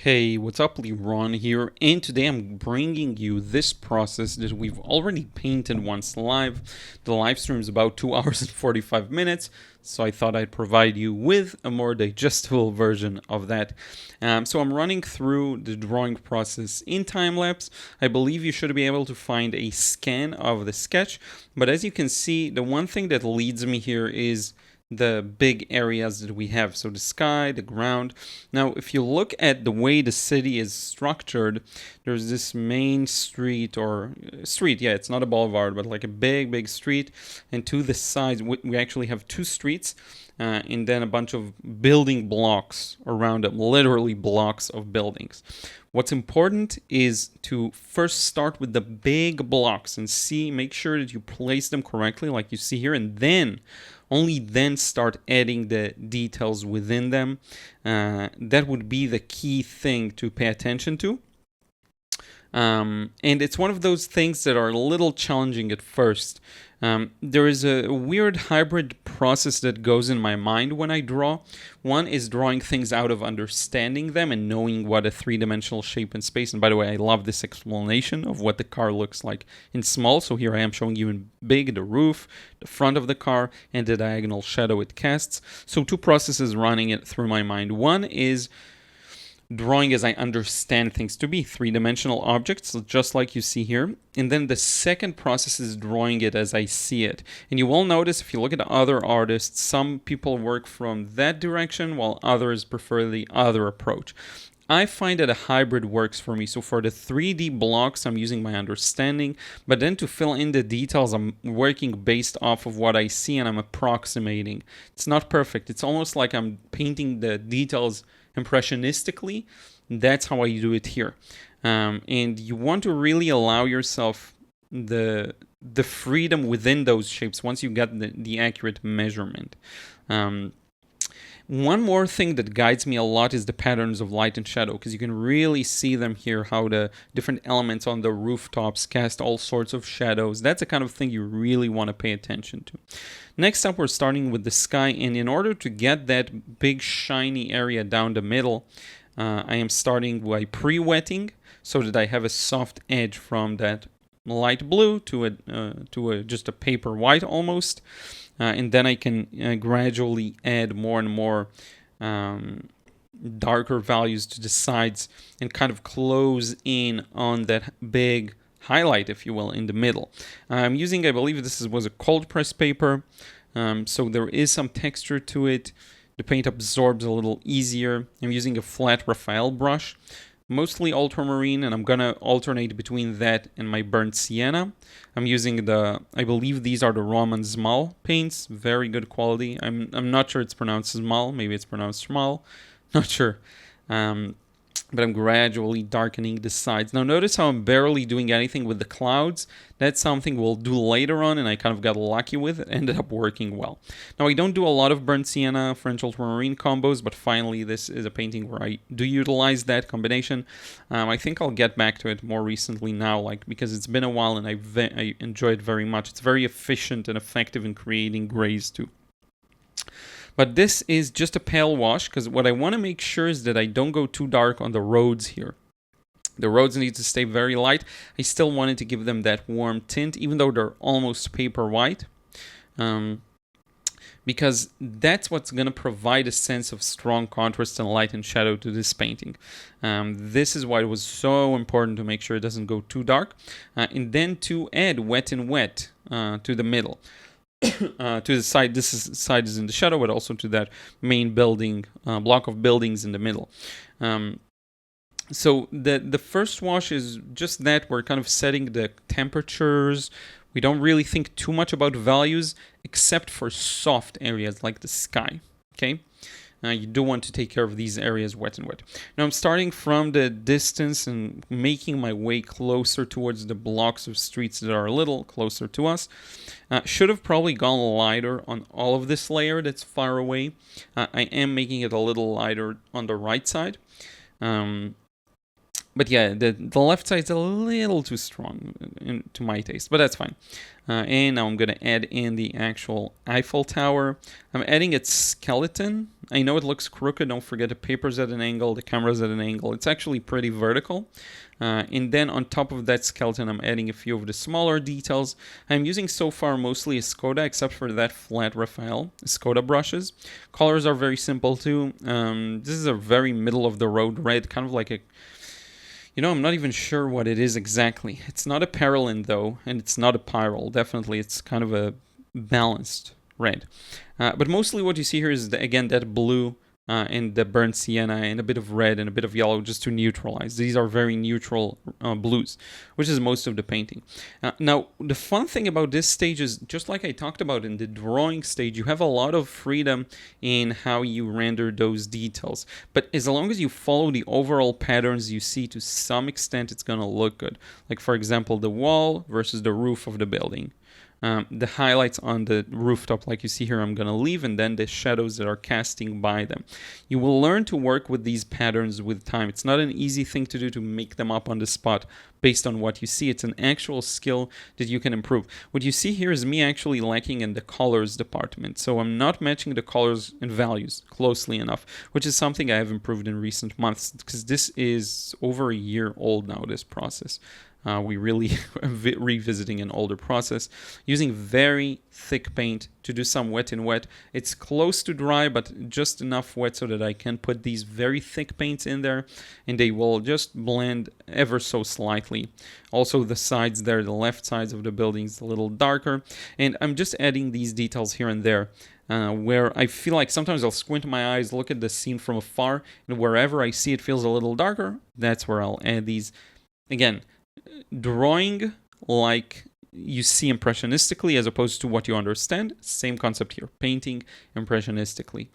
Hey, what's up, Liron here, and today I'm bringing you this process that we've already painted once live. The live stream is about 2 hours and 45 minutes, so I thought I'd provide you with a more digestible version of that. So I'm running through the drawing process in time-lapse. I believe you should be able to find a scan of the sketch, but as you can see, the one thing that leads me here is the big areas that we have. So the sky, the ground. Now, if you look at the way the city is structured, there's this main street yeah, it's not a boulevard, but like a big street. And to the sides, we actually have two streets and then a bunch of building blocks around them, literally blocks of buildings. What's important is to first start with the big blocks and make sure that you place them correctly like you see here, and then only then start adding the details within them. That would be the key thing to pay attention to. And it's one of those things that are a little challenging at first. There is a weird hybrid process that goes in my mind when I draw. One is drawing things out of understanding them and knowing what a three-dimensional shape in space. And by the way, I love this explanation of what the car looks like in small. So here I am showing you in big the roof, the front of the car, and the diagonal shadow it casts. So two processes running it through my mind. One is drawing as I understand things to be, three-dimensional objects, just like you see here. And then the second process is drawing it as I see it. And you will notice if you look at other artists, some people work from that direction while others prefer the other approach. I find that a hybrid works for me. So for the 3D blocks, I'm using my understanding, but then to fill in the details, I'm working based off of what I see and I'm approximating. It's not perfect. It's almost like I'm painting the details impressionistically. That's how I do it here. And you want to really allow yourself the freedom within those shapes once you get the accurate measurement. One more thing that guides me a lot is the patterns of light and shadow, because you can really see them here, how the different elements on the rooftops cast all sorts of shadows. That's the kind of thing you really want to pay attention to. Next up, we're starting with the sky, and in order to get that big shiny area down the middle, I am starting by pre-wetting so that I have a soft edge from that light blue to just a paper white almost. And then I can gradually add more and more darker values to the sides and kind of close in on that big highlight, if you will, in the middle. I'm using, I believe this was a cold press paper, so there is some texture to it. The paint absorbs a little easier. I'm using a flat Raphael brush, mostly ultramarine, and I'm gonna alternate between that and my burnt sienna. I'm using I believe these are the Roman Zmal paints, very good quality. I'm not sure it's pronounced Zmal, maybe it's pronounced Schmal, not sure. But I'm gradually darkening the sides. Now notice how I'm barely doing anything with the clouds. That's something we'll do later on, and I kind of got lucky with it. Ended up working well. Now I don't do a lot of burnt sienna, French ultramarine combos, but finally this is a painting where I do utilize that combination. I think I'll get back to it more recently now, because it's been a while and I enjoy it very much. It's very efficient and effective in creating grays too. But this is just a pale wash, because what I want to make sure is that I don't go too dark on the roads here. The roads need to stay very light. I still wanted to give them that warm tint, even though they're almost paper white. Because that's what's going to provide a sense of strong contrast and light and shadow to this painting. This is why it was so important to make sure it doesn't go too dark. And then to add wet and wet to the middle. To the side, side is in the shadow, but also to that main building, block of buildings in the middle. So the first wash is just that. We're kind of setting the temperatures. We don't really think too much about values, except for soft areas like the sky. Okay. You do want to take care of these areas wet and wet. Now I'm starting from the distance and making my way closer towards the blocks of streets that are a little closer to us. Should have probably gone lighter on all of this layer that's far away. I am making it a little lighter on the right side. But yeah, the left side's a little too strong to my taste, but that's fine. And now I'm going to add in the actual Eiffel Tower. I'm adding its skeleton. I know it looks crooked. Don't forget the paper's at an angle, the camera's at an angle. It's actually pretty vertical. And then on top of that skeleton, I'm adding a few of the smaller details. I'm using so far mostly a Skoda, except for that flat Raphael, Skoda brushes. Colors are very simple too. This is a very middle of the road red, kind of like a... You know, I'm not even sure what it is exactly. It's not a Parylene though, and it's not a Pyrrole. Definitely, it's kind of a balanced red. But mostly what you see here is, again, that blue and the burnt sienna and a bit of red and a bit of yellow just to neutralize. These are very neutral blues, which is most of the painting. Now, the fun thing about this stage is, just like I talked about in the drawing stage, you have a lot of freedom in how you render those details. But as long as you follow the overall patterns you see, to some extent, it's going to look good. Like, for example, the wall versus the roof of the building. The highlights on the rooftop, like you see here, I'm going to leave, and then the shadows that are casting by them. You will learn to work with these patterns with time. It's not an easy thing to do, to make them up on the spot based on what you see. It's an actual skill that you can improve. What you see here is me actually lacking in the colors department. So I'm not matching the colors and values closely enough, which is something I have improved in recent months, because this is over a year old now, this process. We really revisiting an older process, using very thick paint to do some wet in wet. It's close to dry, but just enough wet so that I can put these very thick paints in there, and they will just blend ever so slightly. Also, the sides there, the left sides of the building is a little darker, and I'm just adding these details here and there. Where I feel like sometimes I'll squint my eyes, look at the scene from afar, and wherever I see it feels a little darker, that's where I'll add these. Again, drawing like you see impressionistically as opposed to what you understand. Same concept here, painting impressionistically.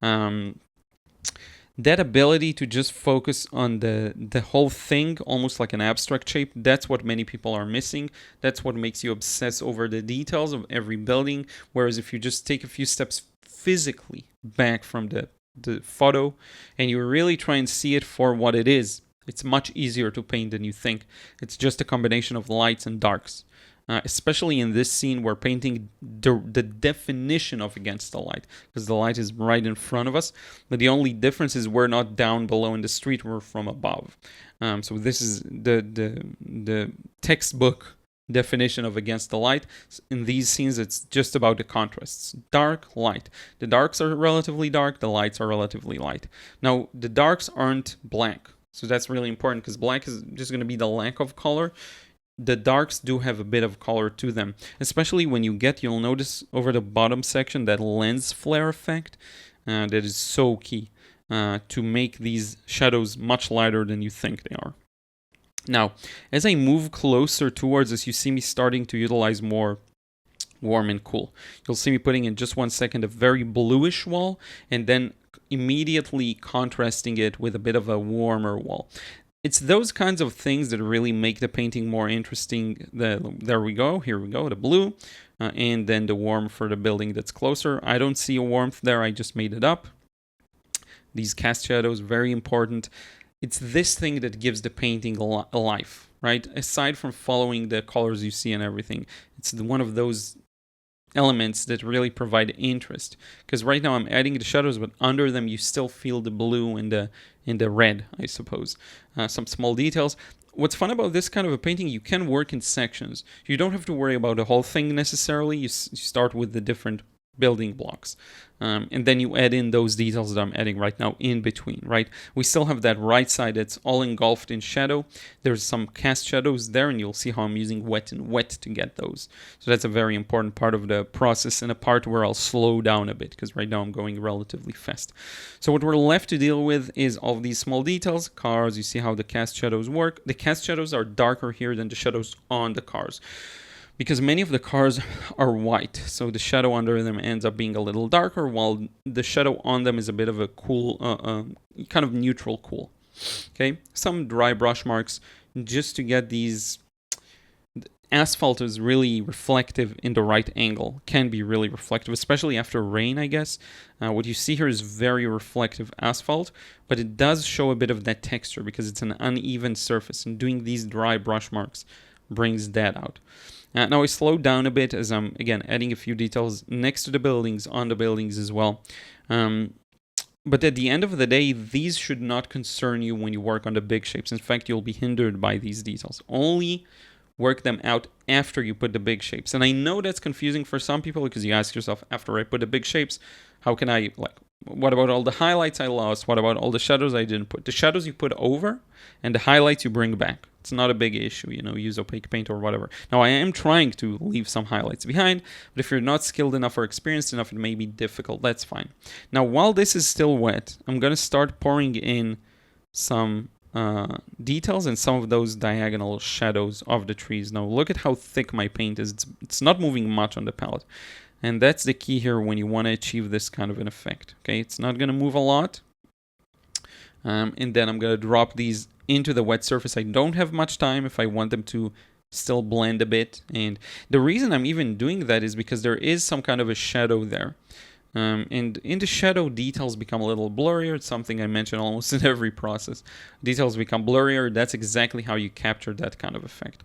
That ability to just focus on the whole thing, almost like an abstract shape, that's what many people are missing. That's what makes you obsess over the details of every building. Whereas if you just take a few steps physically back from the photo and you really try and see it for what it is, it's much easier to paint than you think. It's just a combination of lights and darks. Especially in this scene, we're painting the definition of against the light, because the light is right in front of us. But the only difference is we're not down below in the street, we're from above. So this is the textbook definition of against the light. In these scenes, it's just about the contrasts. Dark, light. The darks are relatively dark, the lights are relatively light. Now, the darks aren't black. So that's really important, because black is just going to be the lack of color. The darks do have a bit of color to them, especially when you'll notice over the bottom section that lens flare effect that is so key to make these shadows much lighter than you think they are. Now, as I move closer towards this, you see me starting to utilize more warm and cool. You'll see me putting in just 1 second a very bluish wall, and then immediately contrasting it with a bit of a warmer wall. It's those kinds of things that really make the painting more interesting. There we go, here we go, the blue, and then the warm for the building that's closer. I don't see a warmth there, I just made it up. These cast shadows, very important. It's this thing that gives the painting a life, right? Aside from following the colors you see and everything, it's one of those elements that really provide interest, because right now I'm adding the shadows, but under them you still feel the blue and the red, I suppose. Some small details. What's fun about this kind of a painting, you can work in sections. You don't have to worry about the whole thing necessarily. You start with the different building blocks. And then you add in those details that I'm adding right now in between, right? We still have that right side that's all engulfed in shadow. There's some cast shadows there, and you'll see how I'm using wet and wet to get those. So that's a very important part of the process, and a part where I'll slow down a bit, because right now I'm going relatively fast. So what we're left to deal with is all of these small details. Cars, you see how the cast shadows work. The cast shadows are darker here than the shadows on the cars, because many of the cars are white, so the shadow under them ends up being a little darker, while the shadow on them is a bit of a cool, kind of neutral cool. Okay, some dry brush marks just to get these. asphalt is really reflective in the right angle, can be really reflective, especially after rain, I guess. What you see here is very reflective asphalt, but it does show a bit of that texture because it's an uneven surface, and doing these dry brush marks brings that out. Now I slowed down a bit as I'm, again, adding a few details next to the buildings, on the buildings as well. But at the end of the day, these should not concern you when you work on the big shapes. In fact, you'll be hindered by these details. Only work them out after you put the big shapes. And I know that's confusing for some people because you ask yourself, after I put the big shapes, how can I, what about all the highlights I lost? What about all the shadows I didn't put? The shadows you put over and the highlights you bring back. It's not a big issue, use opaque paint or whatever. Now, I am trying to leave some highlights behind, but if you're not skilled enough or experienced enough, it may be difficult. That's fine. Now, while this is still wet, I'm going to start pouring in some details and some of those diagonal shadows of the trees. Now, look at how thick my paint is. It's not moving much on the palette. And that's the key here when you want to achieve this kind of an effect. Okay, it's not going to move a lot. And then I'm going to drop these into the wet surface. I don't have much time if I want them to still blend a bit. And the reason I'm even doing that is because there is some kind of a shadow there. And in the shadow, details become a little blurrier. It's something I mention almost in every process. Details become blurrier. That's exactly how you capture that kind of effect.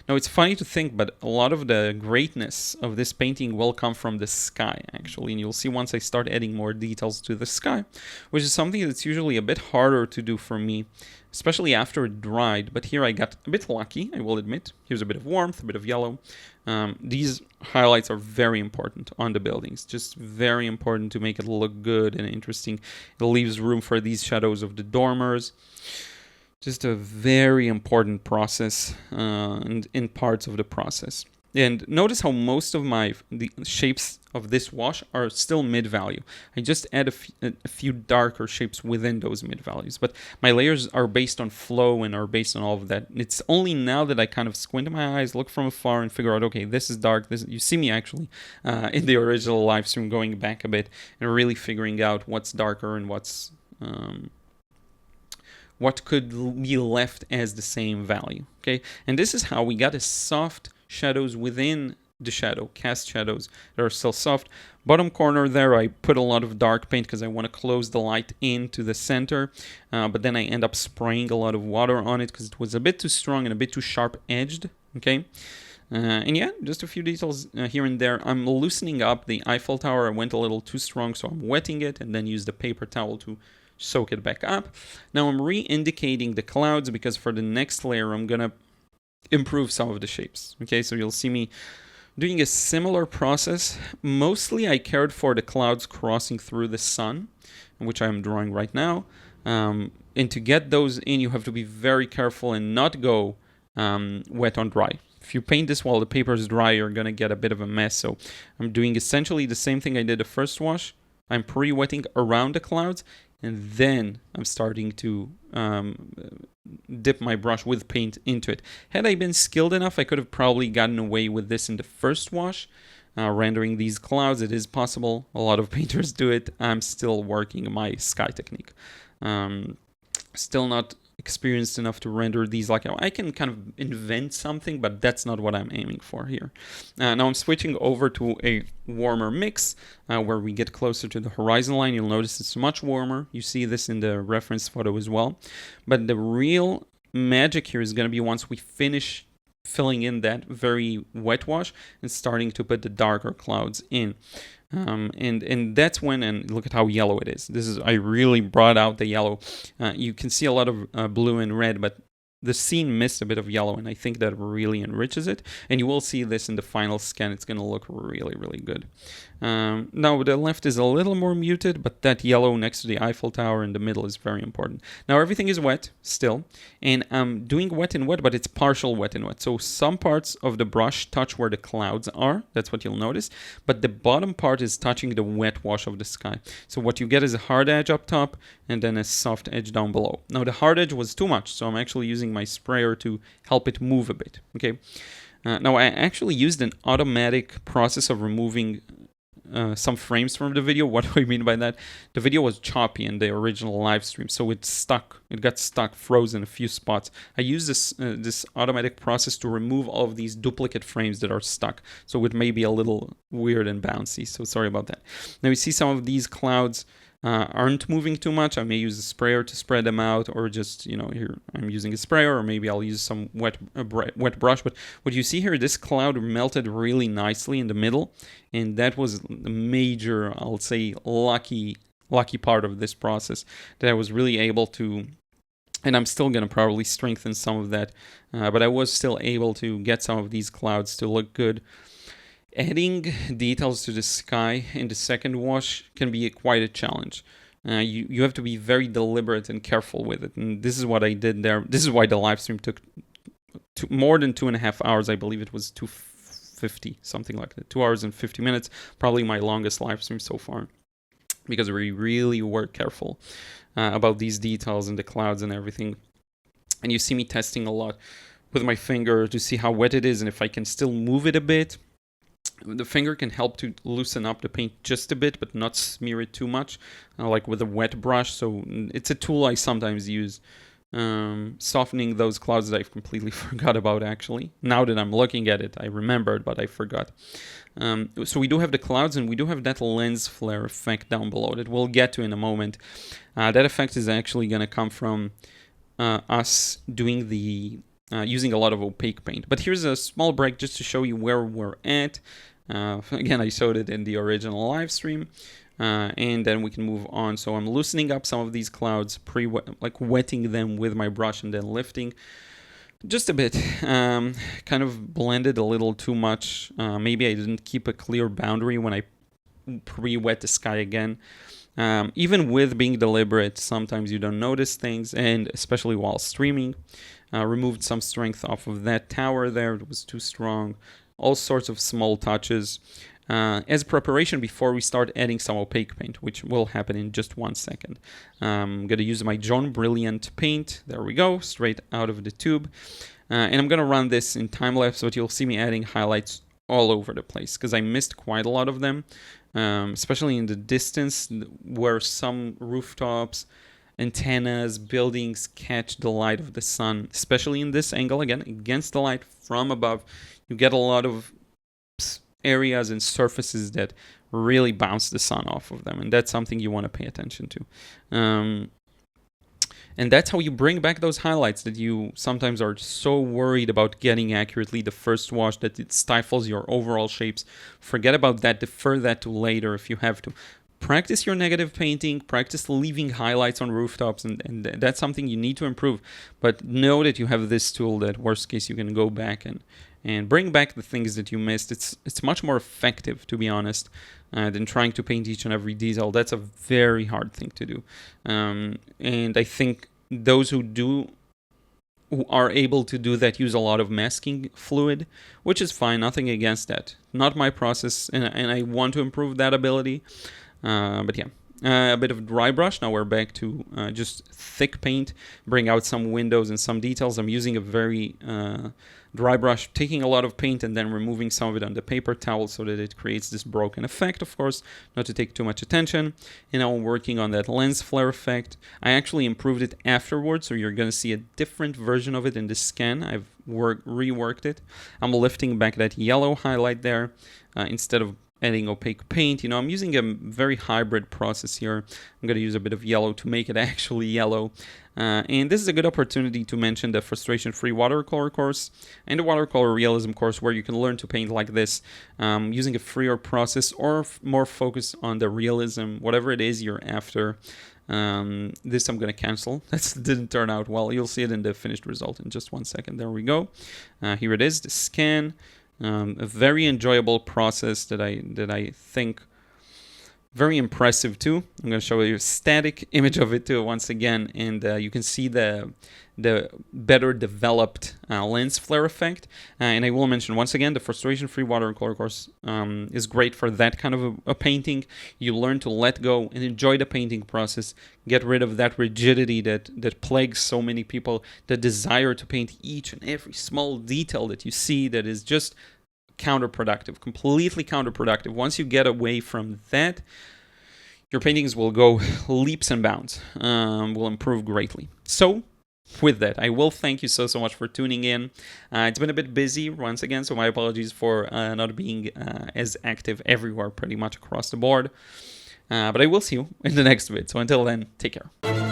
Now, it's funny to think, but a lot of the greatness of this painting will come from the sky, actually. And you'll see once I start adding more details to the sky, which is something that's usually a bit harder to do for me, especially after it dried. But here I got a bit lucky, I will admit. Here's a bit of warmth, a bit of yellow. These highlights are very important on the buildings, just very important to make it look good and interesting. It leaves room for these shadows of the dormers. Just a very important process and in parts of the process. And notice how most of the shapes of this wash are still mid-value. I just add a few darker shapes within those mid-values. But my layers are based on flow and are based on all of that. It's only now that I kind of squint my eyes, look from afar, and figure out, okay, this is dark. You see me actually in the original live stream going back a bit and really figuring out what's darker and what could be left as the same value. Okay, and this is how we got a soft shadows within the shadow, cast shadows that are still soft. Bottom corner there, I put a lot of dark paint because I want to close the light into the center, but then I end up spraying a lot of water on it because it was a bit too strong and a bit too sharp edged. Okay, and yeah, just a few details here and there. I'm loosening up the Eiffel Tower. I went a little too strong, so I'm wetting it and then use the paper towel to soak it back up. Now I'm re-indicating the clouds because for the next layer I'm gonna improve some of the shapes. Okay, so you'll see me doing a similar process. Mostly I cared for the clouds crossing through the sun, which I'm drawing right now. And to get those in, you have to be very careful and not go wet on dry. If you paint this while the paper is dry, you're gonna get a bit of a mess. So I'm doing essentially the same thing I did the first wash. I'm pre-wetting around the clouds, and then I'm starting to dip my brush with paint into it. Had I been skilled enough, I could have probably gotten away with this in the first wash, rendering these clouds. It is possible. A lot of painters do it. I'm still working my sky technique. Still not experienced enough to render these like I can kind of invent something, but that's not what I'm aiming for here. Now I'm switching over to a warmer mix where we get closer to the horizon line. You'll notice it's much warmer. You see this in the reference photo as well. But the real magic here is going to be once we finish filling in that very wet wash and starting to put the darker clouds in. And that's when, and look at how yellow it is. I really brought out the yellow. You can see a lot of blue and red, but the scene missed a bit of yellow, and I think that really enriches it. And you will see this in the final scan. It's going to look really, really good. Now, the left is a little more muted, but that yellow next to the Eiffel Tower in the middle is very important. Now, everything is wet still, and I'm doing wet and wet, but it's partial wet and wet. So some parts of the brush touch where the clouds are. That's what you'll notice. But the bottom part is touching the wet wash of the sky. So what you get is a hard edge up top, and then a soft edge down below. Now, the hard edge was too much, so I'm actually using my sprayer to help it move a bit. Okay. Now, I actually used an automatic process of removing some frames from the video. What do I mean by that? The video was choppy in the original live stream, so it got stuck, frozen a few spots. I used this automatic process to remove all of these duplicate frames that are stuck, so it may be a little weird and bouncy, so sorry about that. Now you see some of these clouds aren't moving too much. I may use a sprayer to spread them out, or just, here I'm using a sprayer, or maybe I'll use some wet brush. But what you see here, this cloud melted really nicely in the middle, and that was the major, I'll say, lucky part of this process, that I was really able to, and I'm still going to probably strengthen some of that, but I was still able to get some of these clouds to look good. Adding details to the sky in the second wash can be quite a challenge. You have to be very deliberate and careful with it, and this is what I did there. This is why the live stream took more than 2.5 hours. I believe it was 2:50, something like that. 2 hours and 50 minutes, probably my longest live stream so far, because we really were careful about these details and the clouds and everything. And you see me testing a lot with my finger to see how wet it is and if I can still move it a bit. The finger can help to loosen up the paint just a bit, but not smear it too much, like with a wet brush. So it's a tool I sometimes use, softening those clouds that I've completely forgot about, actually. Now that I'm looking at it, I remembered, but I forgot. So we do have the clouds, and we do have that lens flare effect down below that we'll get to in a moment. That effect is actually going to come from us doing using a lot of opaque paint. But here's a small break just to show you where we're at. Again, I showed it in the original live stream, and then we can move on. So I'm loosening up some of these clouds, wetting them with my brush and then lifting just a bit. Kind of blended a little too much. Maybe I didn't keep a clear boundary when I pre-wet the sky again. Even with being deliberate, sometimes you don't notice things, and especially while streaming. Removed some strength off of that tower there. It was too strong. All sorts of small touches as preparation before we start adding some opaque paint, which will happen in just 1 second. I'm going to use my John Brilliant paint. There we go, straight out of the tube. And I'm going to run this in time-lapse, but you'll see me adding highlights all over the place because I missed quite a lot of them, especially in the distance where some rooftops, antennas, buildings catch the light of the sun, especially in this angle, again, against the light from above. You get a lot of areas and surfaces that really bounce the sun off of them, and that's something you want to pay attention to. And that's how you bring back those highlights that you sometimes are so worried about getting accurately the first wash that it stifles your overall shapes. Forget about that, defer that to later if you have to. Practice your negative painting, practice leaving highlights on rooftops, and that's something you need to improve. But know that you have this tool that, worst case, you can go back and bring back the things that you missed. It's much more effective, to be honest, than trying to paint each and every detail. That's a very hard thing to do. And I think those who are able to do that use a lot of masking fluid, which is fine, nothing against that. Not my process, and I want to improve that ability. But yeah, a bit of dry brush. Now we're back to just thick paint, bring out some windows and some details. I'm using a very dry brush, taking a lot of paint and then removing some of it on the paper towel so that it creates this broken effect, of course, not to take too much attention. And now I'm working on that lens flare effect. I actually improved it afterwards, so you're going to see a different version of it in the scan. I've reworked it. I'm lifting back that yellow highlight there instead of adding opaque paint. I'm using a very hybrid process here. I'm going to use a bit of yellow to make it actually yellow. And this is a good opportunity to mention the frustration-free watercolor course and the watercolor realism course, where you can learn to paint like this using a freer process or more focus on the realism, whatever it is you're after. This I'm going to cancel. That didn't turn out well. You'll see it in the finished result in just 1 second. There we go. Here it is, the scan. A very enjoyable process that I think very impressive too. I'm going to show you a static image of it too once again, and you can see the better developed lens flare effect. And I will mention once again, the frustration-free watercolor course is great for that kind of a painting. You learn to let go and enjoy the painting process, get rid of that rigidity that plagues so many people, the desire to paint each and every small detail that you see that is just counterproductive, completely counterproductive. Once you get away from that, your paintings will go leaps and bounds, will improve greatly. So with that, I will thank you so much for tuning in. It's been a bit busy once again, so my apologies for not being as active everywhere, pretty much across the board. But I will see you in the next vid. So until then, take care.